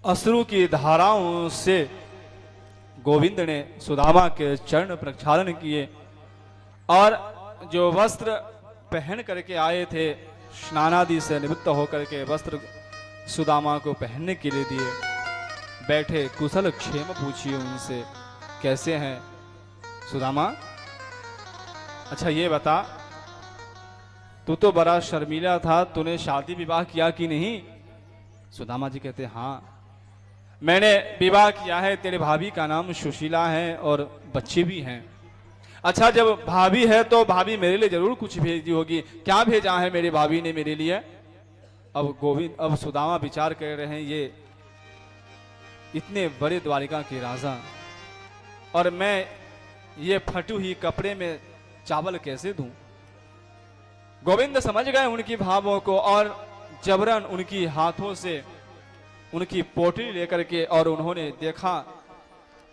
अश्रु की धाराओं से गोविंद ने सुदामा के चरण प्रक्षालन किए और जो वस्त्र पहन करके आए थे स्नानादि से निवृत्त होकर के वस्त्र सुदामा को पहनने के लिए दिए। बैठे कुशल क्षेम पूछिए उनसे, कैसे हैं सुदामा? अच्छा ये बता, तू तो बड़ा शर्मीला था, तूने शादी विवाह किया कि नहीं? सुदामा जी कहते हाँ मैंने विवाह किया है, तेरे भाभी का नाम सुशीला है और बच्चे भी हैं। अच्छा जब भाभी है तो भाभी मेरे लिए जरूर कुछ भेजी होगी, क्या भेजा है मेरे भाभी ने मेरे लिए? अब सुदामा विचार कर रहे हैं, ये इतने बड़े द्वारिका के राजा और मैं ये फटू ही कपड़े में चावल कैसे दूं? गोविंद समझ गए उनकी भावों को और जबरन उनकी हाथों से उनकी पोटली लेकर के और उन्होंने देखा।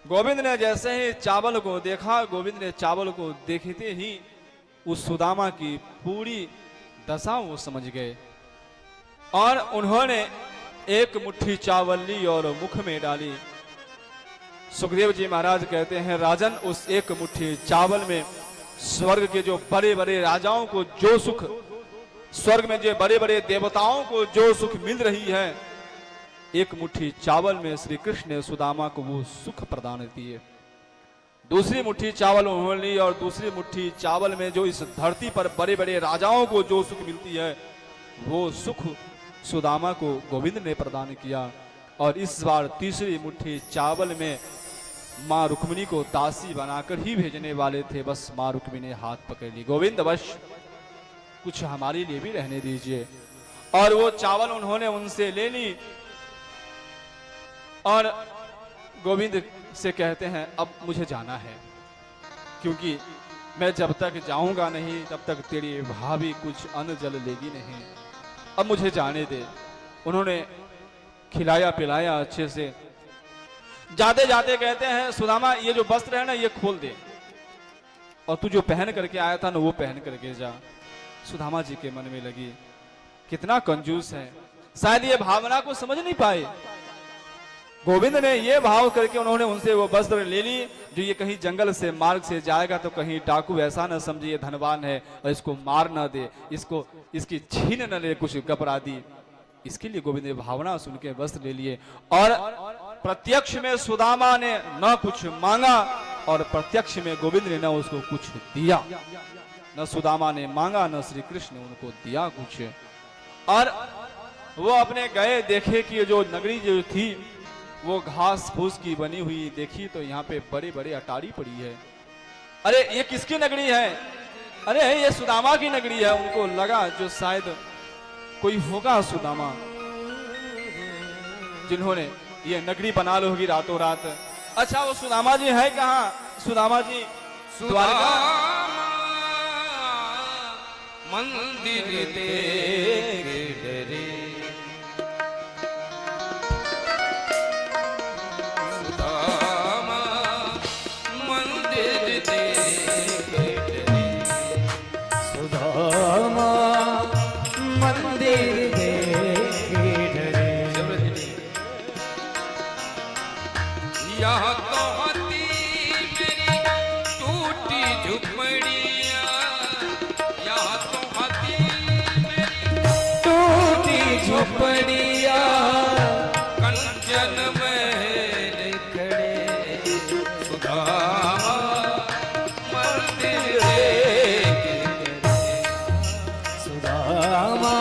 गोविंद ने जैसे ही चावल को देखा, गोविंद ने चावल को देखते ही उस सुदामा की पूरी दशा वो समझ गए और उन्होंने एक मुट्ठी चावल ली और मुख में डाली। सुखदेव जी महाराज कहते हैं, राजन उस एक मुट्ठी चावल में स्वर्ग के जो बड़े बड़े राजाओं को जो सुख, स्वर्ग में जो बड़े बड़े देवताओं को जो सुख मिल रही है, एक मुट्ठी चावल में श्री कृष्ण ने सुदामा को वो सुख प्रदान दिए। दूसरी मुट्ठी चावल उन्होंने ली और दूसरी मुट्ठी चावल में जो इस धरती पर बड़े बड़े राजाओं को जो सुख मिलती है, वो सुख सुदामा को गोविंद ने प्रदान किया। और इस बार तीसरी मुट्ठी चावल में माँ रुक्मिणी को दासी बनाकर ही भेजने वाले थे, बस माँ रुक्मिणी ने हाथ पकड़ ली, गोविंद बस कुछ हमारे लिए भी रहने दीजिए। और वो चावल उन्होंने उनसे ले ली और गोविंद से कहते हैं, अब मुझे जाना है, क्योंकि मैं जब तक जाऊंगा नहीं तब तक तेरी भाभी कुछ अन्न जल लेगी नहीं, अब मुझे जाने दे। उन्होंने खिलाया पिलाया अच्छे से। जाते जाते कहते हैं, सुदामा ये जो वस्त्र है ना ये खोल दे और तू जो पहन करके आया था ना वो पहन करके जा। सुदामा जी के मन में लगी कितना कंजूस है, शायद ये भावना को समझ नहीं पाए। गोविंद ने ये भाव करके उन्होंने उनसे वो वस्त्र ले ली, जो ये कहीं जंगल से मार्ग से जाएगा तो कहीं डाकू ऐसा न समझे ये धनवान है और इसको मार ना दे, इसको इसकी छीन न ले कुछ अपराधी। इसके लिए गोविंद ने भावना सुन के वस्त्र ले लिए और प्रत्यक्ष में सुदामा ने न कुछ मांगा और प्रत्यक्ष में गोविंद ने न उसको कुछ दिया। न सुदामा ने मांगा न श्री कृष्ण ने उनको दिया कुछ। और वो अपने गए, देखे कि जो नगरी जो थी वो घास फूस की बनी हुई, देखी तो यहाँ पे बड़े बड़े अटारी पड़ी है। अरे ये किसकी नगरी है? अरे ये सुदामा की नगरी है। उनको लगा जो शायद कोई होगा सुदामा जिन्होंने ये नगरी बना ली होगी रातों रात। अच्छा वो सुदामा जी है कहाँ? सुदामा जी द्वारका मंदिर तेरे डरे, सुदामा मंदिर तेरे डरे, सुदामा मंदिर तेरे डरे। यह तो होती मेरी टूटी झुपड़िया, यह तो होती मेरी टूटी झोपड़िया, कंचन महल खड़े, सुदामा मंदिर तेरे डरे, सुदामा